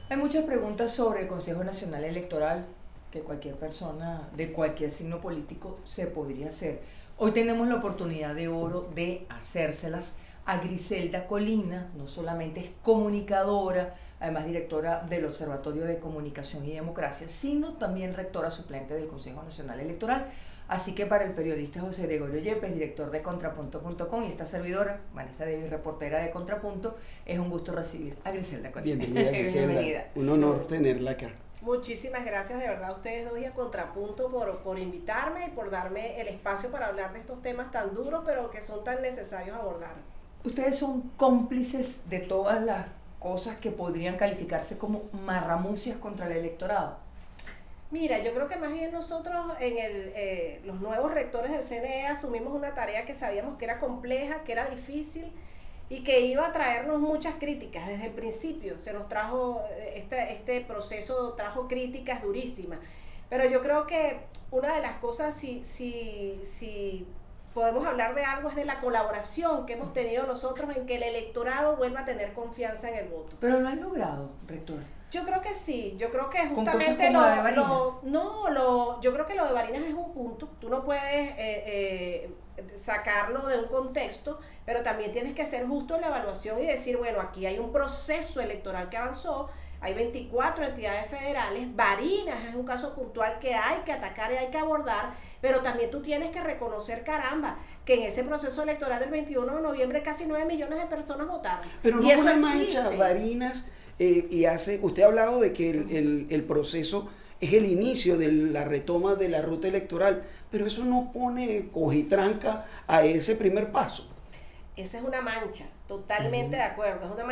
Hay muchas preguntas sobre el Consejo Nacional Electoral que cualquier persona de cualquier signo político se podría hacer. Hoy tenemos la oportunidad de oro de hacérselas a Griselda Colina. No solamente es comunicadora, además directora del Observatorio de Comunicación y Democracia, sino también rectora suplente del Consejo Nacional Electoral. Así que para el periodista José Gregorio Yepes, director de Contrapunto.com, y esta servidora, Vanessa Davis, reportera de Contrapunto, es un gusto recibir a Griselda Colina. Bienvenida, Griselda. Bienvenida. Un honor tenerla acá. Muchísimas gracias de verdad a ustedes dos y a Contrapunto por invitarme y por darme el espacio para hablar de estos temas tan duros, pero que son tan necesarios abordar. Ustedes son cómplices de todas las cosas que podrían calificarse como marramucias contra el electorado. Mira, yo creo que más bien nosotros los nuevos rectores del CNE asumimos una tarea que sabíamos que era compleja, que era difícil y que iba a traernos muchas críticas. Desde el principio se nos trajo, este proceso trajo críticas durísimas. Pero yo creo que una de las cosas, si podemos hablar de algo, es de la colaboración que hemos tenido nosotros en que el electorado vuelva a tener confianza en el voto. Pero lo han logrado, rector. Yo creo que sí, yo creo que yo justamente creo que lo de Barinas es un punto. Tú no puedes sacarlo de un contexto, pero también tienes que ser justo en la evaluación y decir, bueno, aquí hay un proceso electoral que avanzó, hay 24 entidades federales, Barinas es un caso puntual que hay que atacar y hay que abordar, pero también tú tienes que reconocer, caramba, que en ese proceso electoral del 21 de noviembre casi 9 millones de personas votaron. Pero no es una mancha, Barinas, usted ha hablado de que el proceso es el inicio de la retoma de la ruta electoral, pero eso no pone cojitranca a ese primer paso. Esa es una mancha, totalmente de acuerdo, es una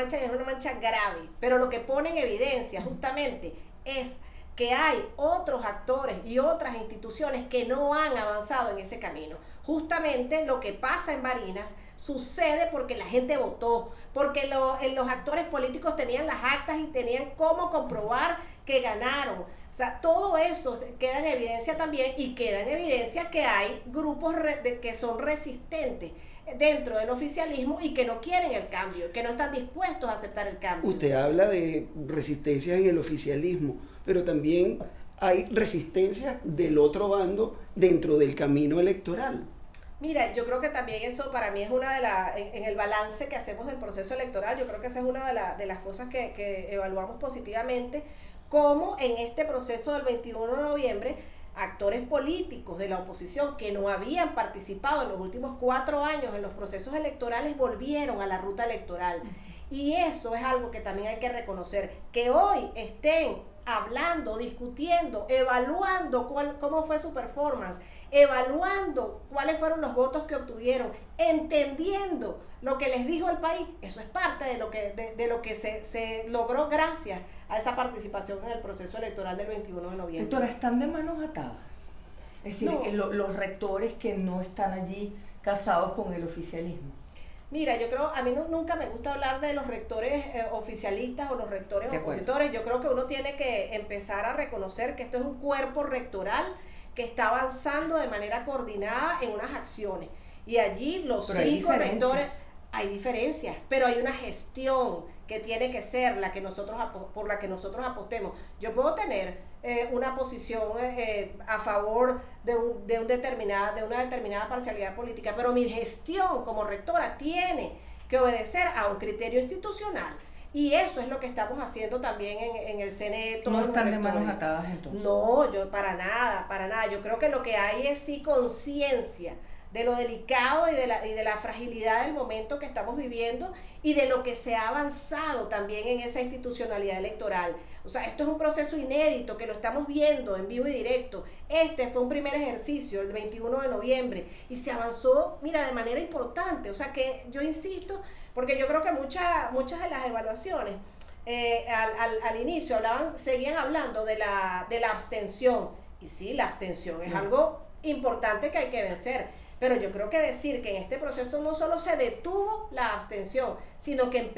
mancha grave, pero lo que pone en evidencia justamente es que hay otros actores y otras instituciones que no han avanzado en ese camino. Justamente lo que pasa en Barinas sucede porque la gente votó, porque los actores políticos tenían las actas y tenían cómo comprobar que ganaron. O sea, todo eso queda en evidencia también, y queda en evidencia que hay grupos que son resistentes dentro del oficialismo y que no quieren el cambio, que no están dispuestos a aceptar el cambio. Usted habla de resistencias en el oficialismo, pero también hay resistencias del otro bando dentro del camino electoral. Mira, yo creo que también eso para mí es en el balance que hacemos del proceso electoral, yo creo que esa es una de las cosas que evaluamos positivamente, como en este proceso del 21 de noviembre, actores políticos de la oposición que no habían participado en los últimos 4 años en los procesos electorales volvieron a la ruta electoral. Y eso es algo que también hay que reconocer, que hoy estén hablando, discutiendo, evaluando cómo fue su performance, evaluando cuáles fueron los votos que obtuvieron, entendiendo lo que les dijo el país. Eso es parte de lo que se logró gracias a esa participación en el proceso electoral del 21 de noviembre. Doctora, ¿están de manos atadas? Es decir, No. Los rectores que no están allí casados con el oficialismo. Mira, yo creo, a mí nunca me gusta hablar de los rectores oficialistas o los rectores opositores. Yo creo que uno tiene que empezar a reconocer que esto es un cuerpo rectoral que está avanzando de manera coordinada en unas acciones. Y allí los 5 rectores, hay diferencias, pero hay una gestión que tiene que ser por la que nosotros apostemos. Yo puedo tener una posición a favor de una determinada parcialidad política, pero mi gestión como rectora tiene que obedecer a un criterio institucional. Y eso es lo que estamos haciendo también en el CNE. No están de manos atadas entonces. No, yo para nada. Yo creo que lo que hay es sí conciencia de lo delicado y de la fragilidad del momento que estamos viviendo y de lo que se ha avanzado también en esa institucionalidad electoral. O sea, esto es un proceso inédito que lo estamos viendo en vivo y directo. Este fue un primer ejercicio, el 21 de noviembre, y se avanzó, mira, de manera importante. O sea, que yo insisto, porque yo creo que muchas de las evaluaciones al inicio seguían hablando de la abstención. Y sí, la abstención es algo importante que hay que vencer. Pero yo creo que decir que en este proceso no solo se detuvo la abstención, sino que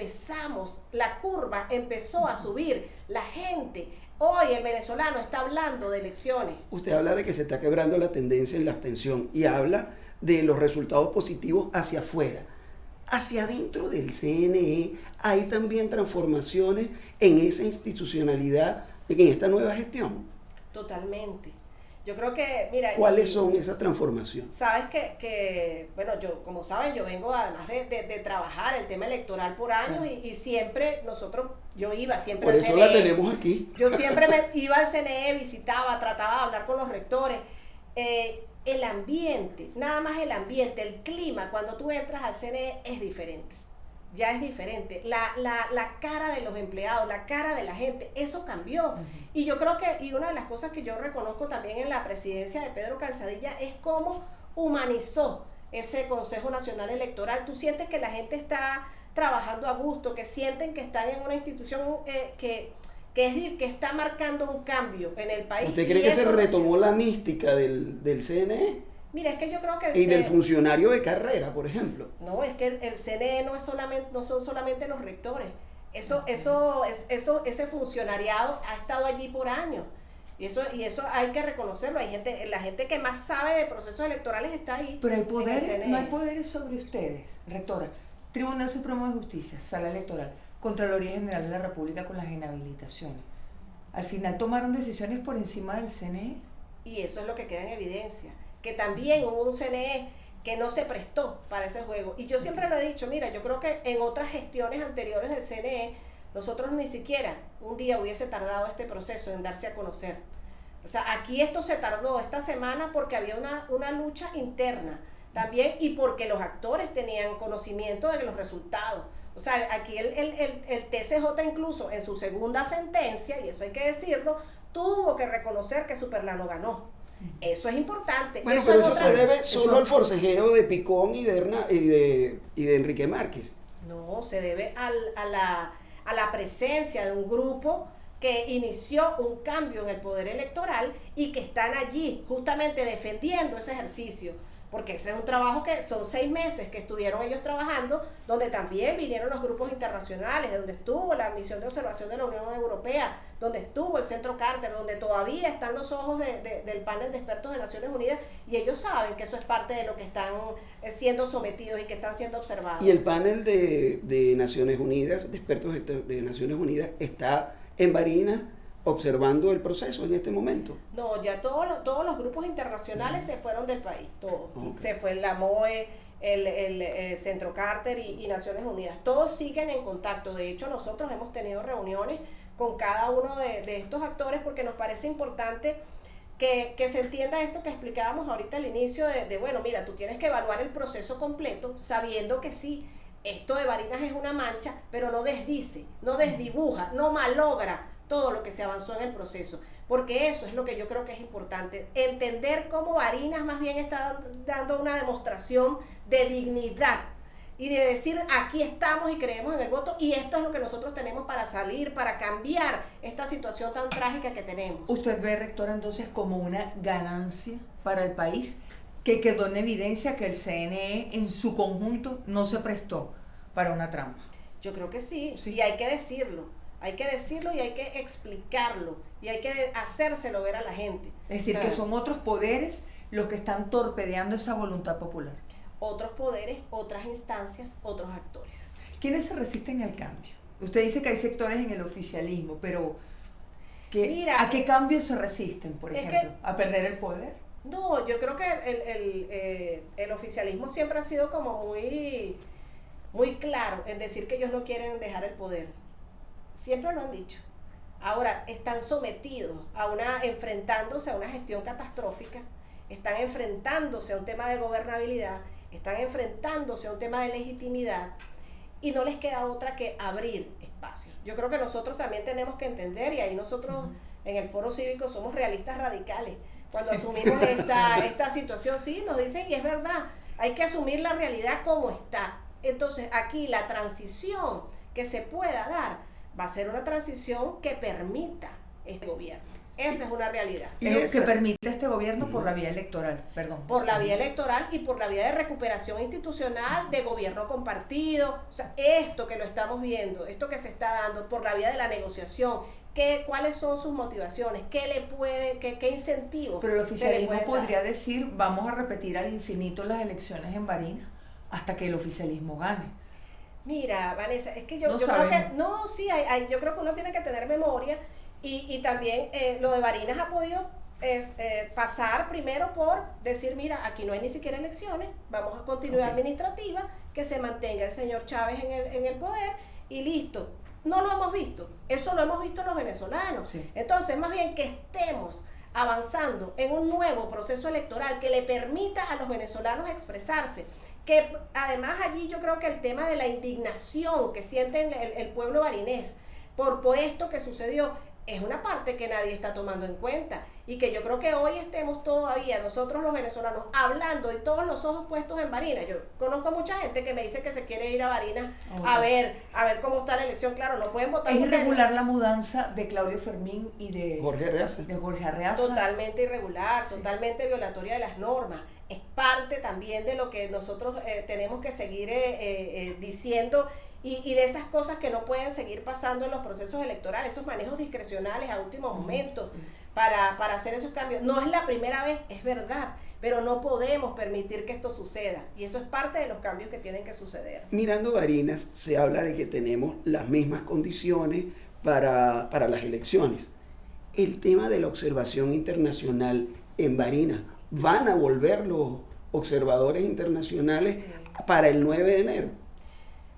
la curva empezó a subir. La gente, hoy el venezolano está hablando de elecciones. Usted habla de que se está quebrando la tendencia en la abstención y habla de los resultados positivos hacia afuera. Hacia adentro del CNE hay también transformaciones en esa institucionalidad, en esta nueva gestión. Totalmente. Yo creo que, mira... ¿Cuáles son esas transformaciones? Sabes bueno, yo, como saben, yo vengo además de trabajar el tema electoral por años y siempre yo iba siempre por al eso CNE. la tenemos aquí. Yo siempre iba al CNE, visitaba, trataba de hablar con los rectores. El ambiente, nada más el ambiente, el clima, cuando tú entras al CNE es diferente. Ya es diferente. La cara de los empleados, la cara de la gente, eso cambió. Uh-huh. Y yo creo y una de las cosas que yo reconozco también en la presidencia de Pedro Calzadilla es cómo humanizó ese Consejo Nacional Electoral. Tú sientes que la gente está trabajando a gusto, que sienten que están en una institución que está marcando un cambio en el país. ¿Usted cree que se retomó la mística del CNE? Mira, es que yo creo que y del funcionario de carrera, por ejemplo. No, es que el CNE no son solamente los rectores. Ese funcionariado ha estado allí por años. Y eso hay que reconocerlo. La gente que más sabe de procesos electorales está ahí. Pero hay poderes, no hay poderes sobre ustedes, rectora. Tribunal Supremo de Justicia, Sala Electoral, Contraloría General de la República con las inhabilitaciones. Al final tomaron decisiones por encima del CNE. Y eso es lo que queda en evidencia. Que también hubo un CNE que no se prestó para ese juego. Y yo siempre lo he dicho, mira, yo creo que en otras gestiones anteriores del CNE, nosotros ni siquiera un día hubiese tardado este proceso en darse a conocer. O sea, aquí esto se tardó esta semana porque había una lucha interna también y porque los actores tenían conocimiento de los resultados. O sea, aquí el TCJ incluso en su segunda sentencia, y eso hay que decirlo, tuvo que reconocer que Superlano ganó. Eso es importante. Bueno, pero eso se debe solo al forcejeo de Picón y de Enrique Márquez. No, se debe a la presencia de un grupo que inició un cambio en el poder electoral y que están allí justamente defendiendo ese ejercicio. Porque ese es un trabajo que son 6 meses que estuvieron ellos trabajando, donde también vinieron los grupos internacionales, donde estuvo la misión de observación de la Unión Europea, donde estuvo el Centro Carter, donde todavía están los ojos del panel de expertos de Naciones Unidas, y ellos saben que eso es parte de lo que están siendo sometidos y que están siendo observados. Y el panel de Naciones Unidas, de expertos de Naciones Unidas, está en Barinas observando el proceso en este momento. No, ya todos los grupos internacionales se fueron del país, todos. Okay. Se fue la MOE, el Centro Carter y Naciones Unidas. Todos siguen en contacto. De hecho, nosotros hemos tenido reuniones con cada uno de estos actores porque nos parece importante que se entienda esto que explicábamos ahorita al inicio bueno, mira, tú tienes que evaluar el proceso completo sabiendo que sí, esto de Barinas es una mancha, pero no desdice, no desdibuja, no malogra todo lo que se avanzó en el proceso, porque eso es lo que yo creo que es importante, entender cómo Barinas más bien está dando una demostración de dignidad y de decir aquí estamos y creemos en el voto y esto es lo que nosotros tenemos para salir, para cambiar esta situación tan trágica que tenemos. ¿Usted ve, rectora, entonces como una ganancia para el país que quedó en evidencia que el CNE en su conjunto no se prestó para una trampa? Yo creo que sí. Y hay que decirlo. Hay que decirlo y hay que explicarlo y hay que hacérselo ver a la gente. Es decir, que son otros poderes los que están torpedeando esa voluntad popular. Otros poderes, otras instancias, otros actores. ¿Quiénes se resisten al cambio? Usted dice que hay sectores en el oficialismo, pero ¿a qué cambio se resisten, por ejemplo? ¿A perder el poder? No, yo creo que el oficialismo siempre ha sido como muy, muy claro en decir que ellos no quieren dejar el poder. Siempre lo han dicho. Ahora están sometidos enfrentándose a una gestión catastrófica, están enfrentándose a un tema de gobernabilidad, están enfrentándose a un tema de legitimidad y no les queda otra que abrir espacios. Yo creo que nosotros también tenemos que entender, y ahí nosotros en el Foro Cívico somos realistas radicales. Cuando asumimos esta situación, sí, nos dicen, y es verdad, hay que asumir la realidad como está. Entonces aquí la transición que se pueda dar va a ser una transición que permita este gobierno. Esa es una realidad. Y Es lo esa- que permite este gobierno por la vía electoral, perdón. Por la vía electoral y por la vía de recuperación institucional, de gobierno compartido. O sea, esto que lo estamos viendo, esto que se está dando por la vía de la negociación, ¿cuáles son sus motivaciones? ¿Qué incentivos? Pero el se le oficialismo puede dar? podría decir, vamos a repetir al infinito las elecciones en Barinas hasta que el oficialismo gane. Mira, Vanessa, es que No yo creo que, sabemos. no, sí, yo creo que uno tiene que tener memoria y también lo de Barinas ha podido pasar primero por decir, mira, aquí no hay ni siquiera elecciones, vamos a continuidad Ok. administrativa, que se mantenga el señor Chávez en el poder y listo. No lo hemos visto, eso lo hemos visto los venezolanos. Sí. Entonces, más bien que estemos avanzando en un nuevo proceso electoral que le permita a los venezolanos expresarse, que además allí yo creo que el tema de la indignación que siente el pueblo barinés por esto que sucedió es una parte que nadie está tomando en cuenta y que yo creo que hoy estemos todavía nosotros los venezolanos hablando y todos los ojos puestos en Barinas. Yo conozco mucha gente que me dice que se quiere ir a Barinas a ver cómo está la elección. Claro, no pueden votar Es porque irregular la mudanza de Claudio Fermín y de Jorge Arreaza. de Jorge Arreaza. totalmente irregular, Sí. totalmente violatoria de las normas. Es parte también de lo que nosotros tenemos que seguir diciendo y de esas cosas que no pueden seguir pasando en los procesos electorales, esos manejos discrecionales a último momento Sí. para hacer esos cambios. No es la primera vez, es verdad, pero no podemos permitir que esto suceda y eso es parte de los cambios que tienen que suceder. Mirando Barinas, se habla de que tenemos las mismas condiciones para las elecciones. El tema de la observación internacional en Barinas, ¿van a volver los observadores internacionales Sí. para el 9 de enero?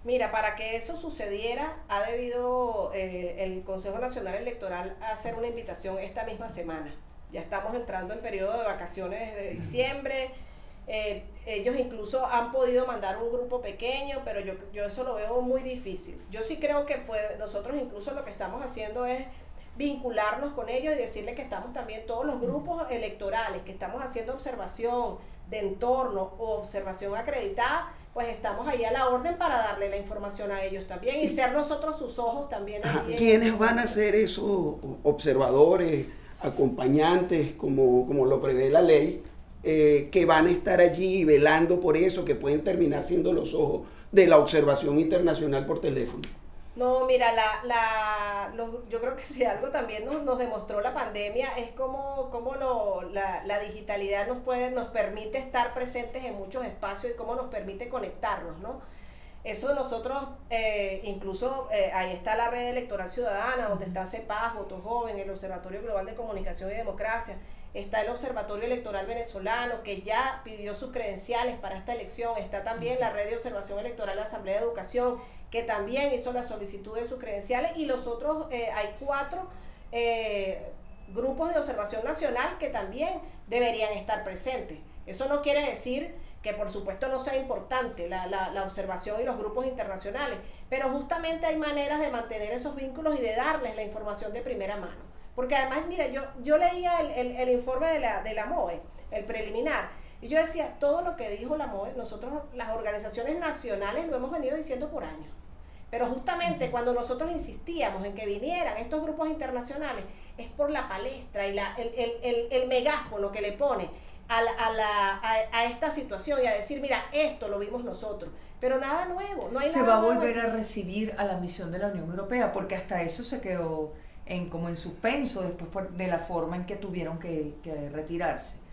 Mira, para que eso sucediera, ha debido el Consejo Nacional Electoral hacer una invitación esta misma semana. Ya estamos entrando en periodo de vacaciones de diciembre. Ellos incluso han podido mandar un grupo pequeño, pero yo eso lo veo muy difícil. Yo sí creo que nosotros incluso lo que estamos haciendo es vincularnos con ellos y decirles que estamos también todos los grupos electorales, que estamos haciendo observación de entorno o observación acreditada, pues estamos ahí a la orden para darle la información a ellos también y ser nosotros sus ojos también. Ajá, ahí en ¿quiénes este van a proceso. ser esos observadores, acompañantes, como lo prevé la ley, que van a estar allí velando por eso, que pueden terminar siendo los ojos de la observación internacional por teléfono? No, mira, yo creo que si algo también nos demostró la pandemia es cómo la digitalidad nos permite estar presentes en muchos espacios y cómo nos permite conectarnos, ¿no? Eso nosotros, incluso ahí está la red electoral ciudadana, donde está CEPAS, Voto Joven, el Observatorio Global de Comunicación y Democracia, está el Observatorio Electoral Venezolano, que ya pidió sus credenciales para esta elección, está también la red de observación electoral de la Asamblea de Educación, que también hizo la solicitud de sus credenciales, y los otros, hay 4 grupos de observación nacional que también deberían estar presentes. Eso no quiere decir que por supuesto no sea importante la observación y los grupos internacionales, pero justamente hay maneras de mantener esos vínculos y de darles la información de primera mano. Porque además, mira, yo leía el informe de la MOE, el preliminar, y yo decía, todo lo que dijo la MOE, nosotros, las organizaciones nacionales, lo hemos venido diciendo por años. Pero justamente cuando nosotros insistíamos en que vinieran estos grupos internacionales, es por la palestra y el megáfono que le pone a esta situación y a decir, mira, esto lo vimos nosotros, pero nada nuevo, no hay Se nada va a nuevo volver aquí. a recibir a la misión de la Unión Europea, porque hasta eso se quedó como en suspenso después de la forma en que tuvieron que retirarse.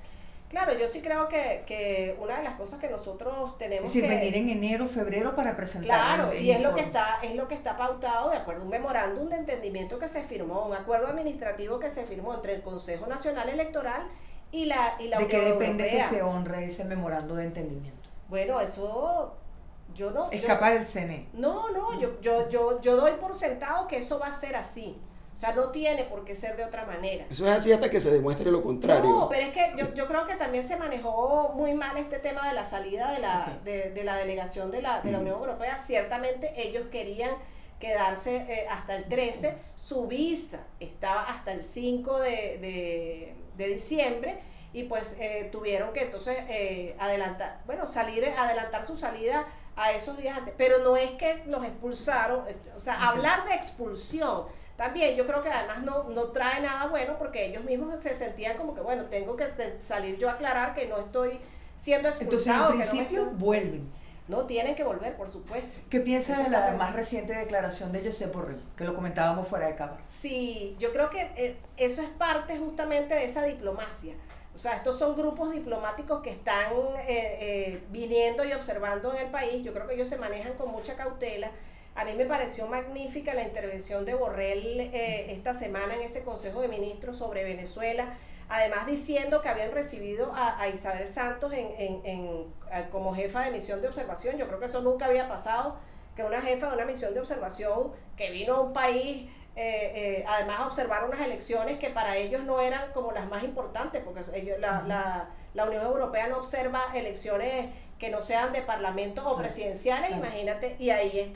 Claro, yo sí creo que una de las cosas que nosotros Es tenemos decir, que... venir en enero, febrero para presentar Claro, el y es lo informe. que está pautado de acuerdo a un memorándum de entendimiento que se firmó, un acuerdo administrativo que se firmó entre el Consejo Nacional Electoral y la ¿De Unión qué depende Europea. que se honre ese memorando de entendimiento? Bueno, eso yo no... Escapar el CNE. No, yo doy por sentado que eso va a ser así. O sea, no tiene por qué ser de otra manera. Eso es así hasta que se demuestre lo contrario. No, pero es que yo creo que también se manejó muy mal este tema de la salida de la delegación de la Unión Europea. Ciertamente ellos querían quedarse hasta el 13, su visa estaba hasta el 5 de diciembre y pues tuvieron que entonces adelantar su salida a esos días antes, pero no es que los expulsaron, o sea, hablar de expulsión también yo creo que además no trae nada bueno, porque ellos mismos se sentían como que, bueno, tengo que salir yo a aclarar que no estoy siendo expulsado. Entonces, en principio, vuelven. No, tienen que volver, por supuesto. ¿Qué piensas de la más reciente declaración de Josep Borrell, que lo comentábamos fuera de cámara? Sí, yo creo que eso es parte justamente de esa diplomacia. O sea, estos son grupos diplomáticos que están viniendo y observando en el país. Yo creo que ellos se manejan con mucha cautela. A mí me pareció magnífica la intervención de Borrell esta semana en ese Consejo de Ministros sobre Venezuela, además diciendo que habían recibido a Isabel Santos como jefa de misión de observación. Yo creo que eso nunca había pasado, que una jefa de una misión de observación que vino a un país, además a observar unas elecciones que para ellos no eran como las más importantes, porque la Unión Europea no observa elecciones que no sean de parlamento o presidenciales, imagínate, y ahí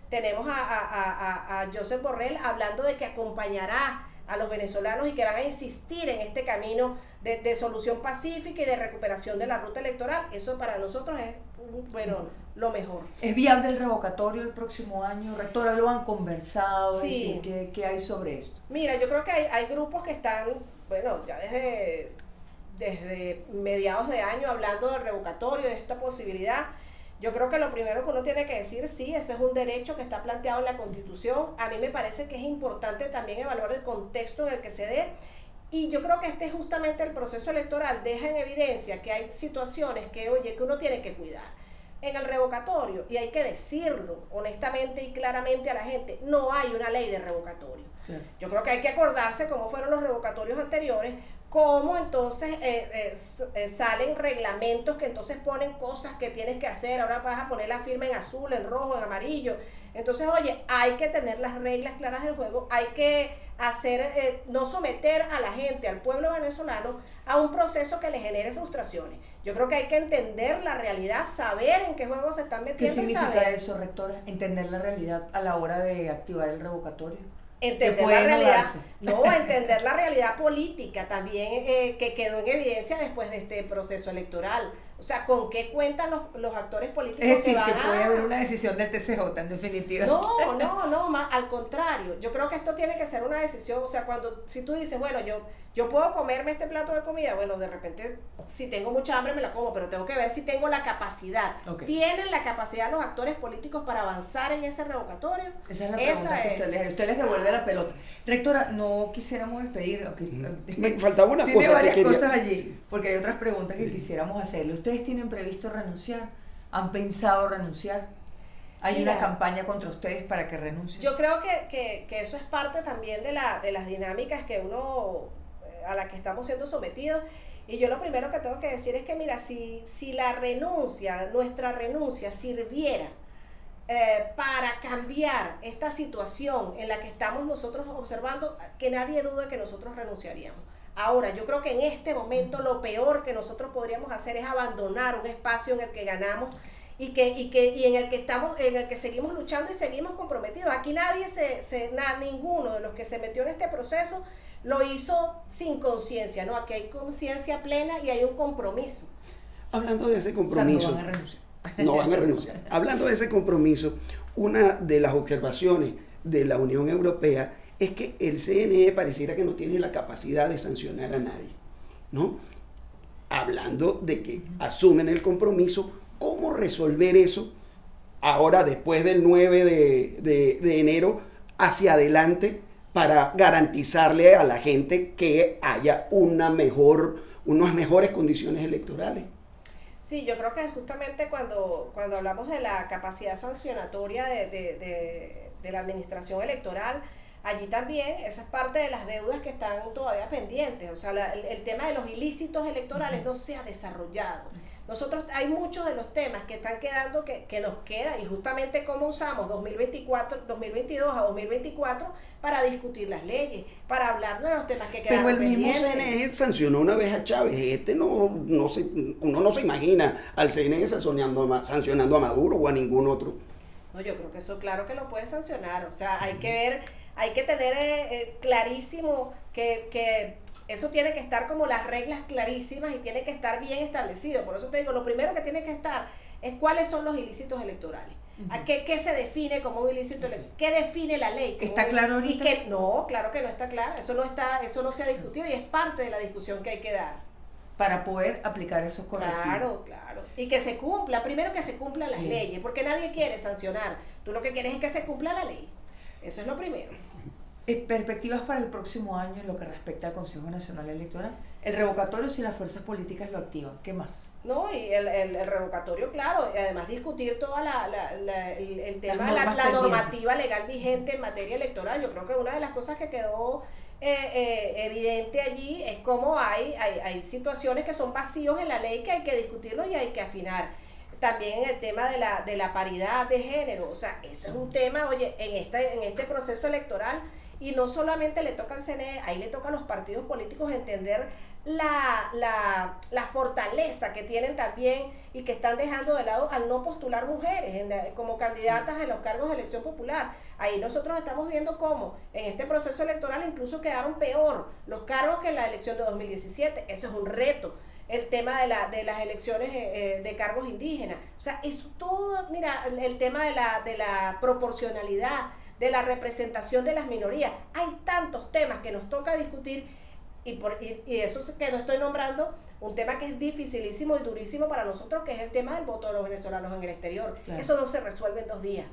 tenemos a Josep Borrell hablando de que acompañará a los venezolanos y que van a insistir en este camino de solución pacífica y de recuperación de la ruta electoral. Eso para nosotros es, bueno, lo mejor. ¿Es viable el revocatorio el próximo año? Rectora, ¿lo han conversado? Sí. ¿Qué hay sobre esto? Mira, yo creo que hay grupos que están, bueno, ya desde mediados de año hablando del revocatorio, de esta posibilidad. Yo creo que lo primero que uno tiene que decir, sí, ese es un derecho que está planteado en la Constitución. A mí me parece que es importante también evaluar el contexto en el que se dé. Y yo creo que justamente el proceso electoral deja en evidencia que hay situaciones que uno tiene que cuidar. En el revocatorio, y hay que decirlo honestamente y claramente a la gente, no hay una ley de revocatorio. Sí. Yo creo que hay que acordarse cómo fueron los revocatorios anteriores, cómo entonces salen reglamentos que entonces ponen cosas que tienes que hacer. Ahora vas a poner la firma en azul, en rojo, en amarillo. Entonces, oye, hay que tener las reglas claras del juego, hay que no someter a la gente, al pueblo venezolano, a un proceso que le genere frustraciones. Yo creo que hay que entender la realidad, saber en qué juego se están metiendo. ¿Qué significa eso, rectora? Entender la realidad a la hora de activar el revocatorio. Entender la realidad, entender la realidad política también que quedó en evidencia después de este proceso electoral. O sea, ¿con qué cuentan los actores políticos? Es decir, que puede haber una decisión del TCJ en definitiva. No, más al contrario. Yo creo que esto tiene que ser una decisión. O sea, si tú dices, bueno, yo puedo comerme este plato de comida, bueno, de repente, si tengo mucha hambre me la como, pero tengo que ver si tengo la capacidad. Okay. ¿Tienen la capacidad los actores políticos para avanzar en ese revocatorio? Esa es la pregunta que usted les devuelve la pelota. Rectora, no quisiéramos despedir. Me faltaba una Tiene cosa. Varias cosas allí, porque hay otras preguntas que quisiéramos hacerle. ¿Ustedes tienen previsto renunciar? ¿Han pensado renunciar? ¿Hay una campaña contra ustedes para que renuncien? Yo creo que eso es parte también de las dinámicas a las que estamos siendo sometidos. Y yo lo primero que tengo que decir es que, mira, si nuestra renuncia sirviera para cambiar esta situación en la que estamos nosotros observando, que nadie dude que nosotros renunciaríamos. Ahora, yo creo que en este momento lo peor que nosotros podríamos hacer es abandonar un espacio en el que ganamos y en el que seguimos luchando y seguimos comprometidos. Aquí ninguno de los que se metió en este proceso lo hizo sin conciencia, ¿no? Aquí hay conciencia plena y hay un compromiso. Hablando de ese compromiso, o sea, no van a renunciar. No van a renunciar. Hablando de ese compromiso, una de las observaciones de la Unión Europea es que el CNE pareciera que no tiene la capacidad de sancionar a nadie, ¿no? Hablando de que asumen el compromiso, ¿cómo resolver eso ahora después del 9 de enero hacia adelante para garantizarle a la gente que haya unas mejores condiciones electorales? Sí, yo creo que justamente cuando hablamos de la capacidad sancionatoria de la administración electoral, allí también esa es parte de las deudas que están todavía pendientes. O sea, el tema de los ilícitos electorales no se ha desarrollado. Hay muchos de los temas que están quedando, que nos queda, y justamente cómo usamos 2022 a 2024 para discutir las leyes, para hablar de los temas que quedan pendientes. Pero el mismo CNE sancionó una vez a Chávez. uno no se imagina al CNE sancionando a Maduro o a ningún otro. No, yo creo que eso claro que lo puede sancionar. O sea, hay que tener clarísimo que eso tiene que estar como las reglas clarísimas y tiene que estar bien establecido. Por eso te digo, lo primero que tiene que estar es cuáles son los ilícitos electorales. ¿A qué se define como un ilícito electoral? ¿Qué define la ley? ¿Está claro ahorita? No, claro que no está claro. Eso no se ha discutido y es parte de la discusión que hay que dar. Para poder aplicar esos correctivos. Claro. Y que se cumpla, primero que se cumplan las leyes, porque nadie quiere sancionar. Tú lo que quieres es que se cumpla la ley. Eso es lo primero. Perspectivas para el próximo año en lo que respecta al Consejo Nacional Electoral. El revocatorio si las fuerzas políticas lo activan. ¿Qué más? No, y el revocatorio, claro, y además discutir toda el tema de la normativa legal vigente en materia electoral. Yo creo que una de las cosas que quedó evidente allí es cómo hay situaciones que son vacíos en la ley que hay que discutirlo y hay que afinar. También en el tema de la paridad de género, o sea, eso es un tema, oye, en este proceso electoral, y no solamente le toca al CNE, ahí le toca a los partidos políticos entender la fortaleza que tienen también y que están dejando de lado al no postular mujeres como candidatas en los cargos de elección popular. Ahí nosotros estamos viendo cómo en este proceso electoral incluso quedaron peor los cargos que en la elección de 2017. Eso es un reto. El tema de las elecciones de cargos indígenas. O sea, eso todo, mira, el tema de la proporcionalidad, de la representación de las minorías. Hay tantos temas que nos toca discutir y eso que no estoy nombrando, un tema que es dificilísimo y durísimo para nosotros, que es el tema del voto de los venezolanos en el exterior. Claro. Eso no se resuelve en 2 días.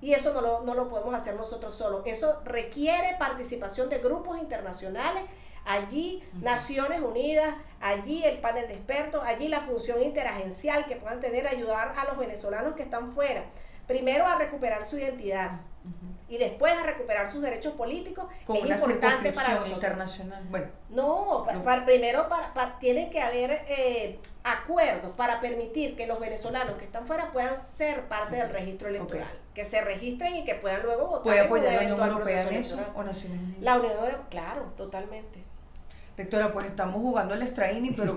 Y eso no lo podemos hacer nosotros solos. Eso requiere participación de grupos internacionales, allí Naciones Unidas, allí el panel de expertos, allí la función interagencial que puedan tener, ayudar a los venezolanos que están fuera. Primero a recuperar su identidad y después a recuperar sus derechos políticos. Con es una importante para nosotros. Internacional. Bueno, primero tienen que haber acuerdos para permitir que los venezolanos que están fuera puedan ser parte del registro electoral, que se registren y que puedan luego votar. ¿Puede apoyar la Unión Europea en eso o Naciones Unidas? La Unión Europea, claro, totalmente. Rectora, pues estamos jugando al extraíni, pero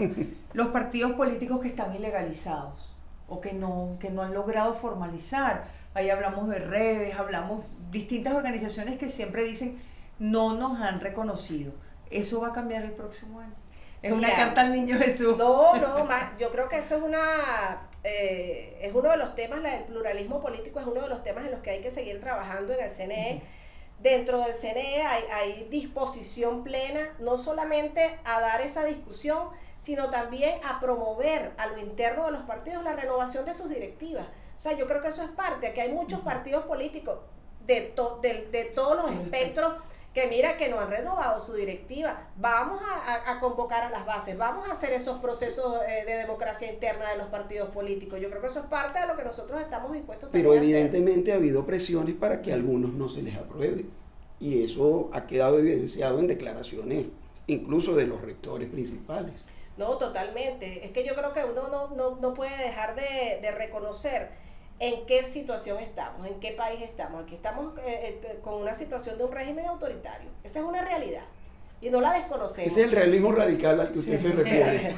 los partidos políticos que están ilegalizados o que no han logrado formalizar, ahí hablamos de redes, hablamos distintas organizaciones que siempre dicen no nos han reconocido. ¿Eso va a cambiar el próximo año? Es una carta al niño Jesús. No, yo creo que eso es uno de los temas, el pluralismo político es uno de los temas en los que hay que seguir trabajando en el CNE. Dentro del CNE hay disposición plena, no solamente a dar esa discusión, sino también a promover a lo interno de los partidos la renovación de sus directivas. O sea, yo creo que eso es parte, que hay muchos partidos políticos de todos los espectros que mira que no han renovado su directiva. Vamos a convocar a las bases, vamos a hacer esos procesos de democracia interna de los partidos políticos. Yo creo que eso es parte de lo que nosotros estamos dispuestos Pero evidentemente ha habido presiones para que a algunos no se les apruebe. Y eso ha quedado evidenciado en declaraciones incluso de los rectores principales. No, totalmente. Es que yo creo que uno no puede dejar de reconocer en qué situación estamos, en qué país estamos. Aquí estamos con una situación de un régimen autoritario. Esa es una realidad y no la desconocemos. Ese es el realismo radical al que usted se refiere.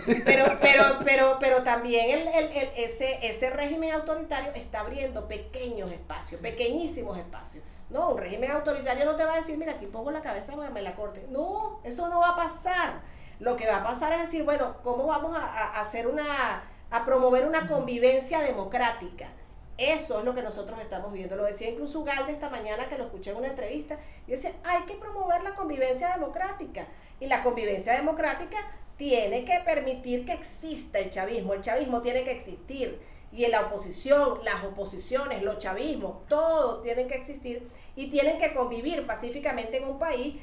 Pero también ese régimen autoritario está abriendo pequeños espacios, pequeñísimos espacios. No, un régimen autoritario no te va a decir, mira, aquí pongo la cabeza para que me la corte. No, eso no va a pasar. Lo que va a pasar es decir, bueno, ¿cómo vamos a promover una convivencia democrática? Eso es lo que nosotros estamos viendo. Lo decía incluso Ugalde esta mañana, que lo escuché en una entrevista, y dice, hay que promover la convivencia democrática. Y la convivencia democrática tiene que permitir que exista el chavismo. El chavismo tiene que existir. Y en la oposición, las oposiciones, los chavismos, todos tienen que existir y tienen que convivir pacíficamente en un país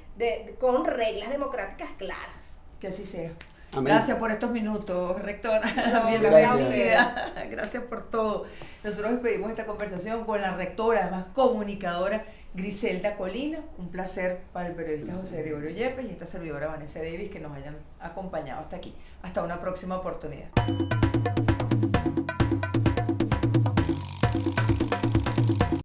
con reglas democráticas claras. Que así sea. Amén. Gracias por estos minutos, rectora. Bienvenida. Gracias por todo. Nosotros despedimos esta conversación con la rectora, además comunicadora, Griselda Colina. Un placer para el periodista José Gregorio Yepes y esta servidora Vanessa Davis que nos hayan acompañado hasta aquí. Hasta una próxima oportunidad.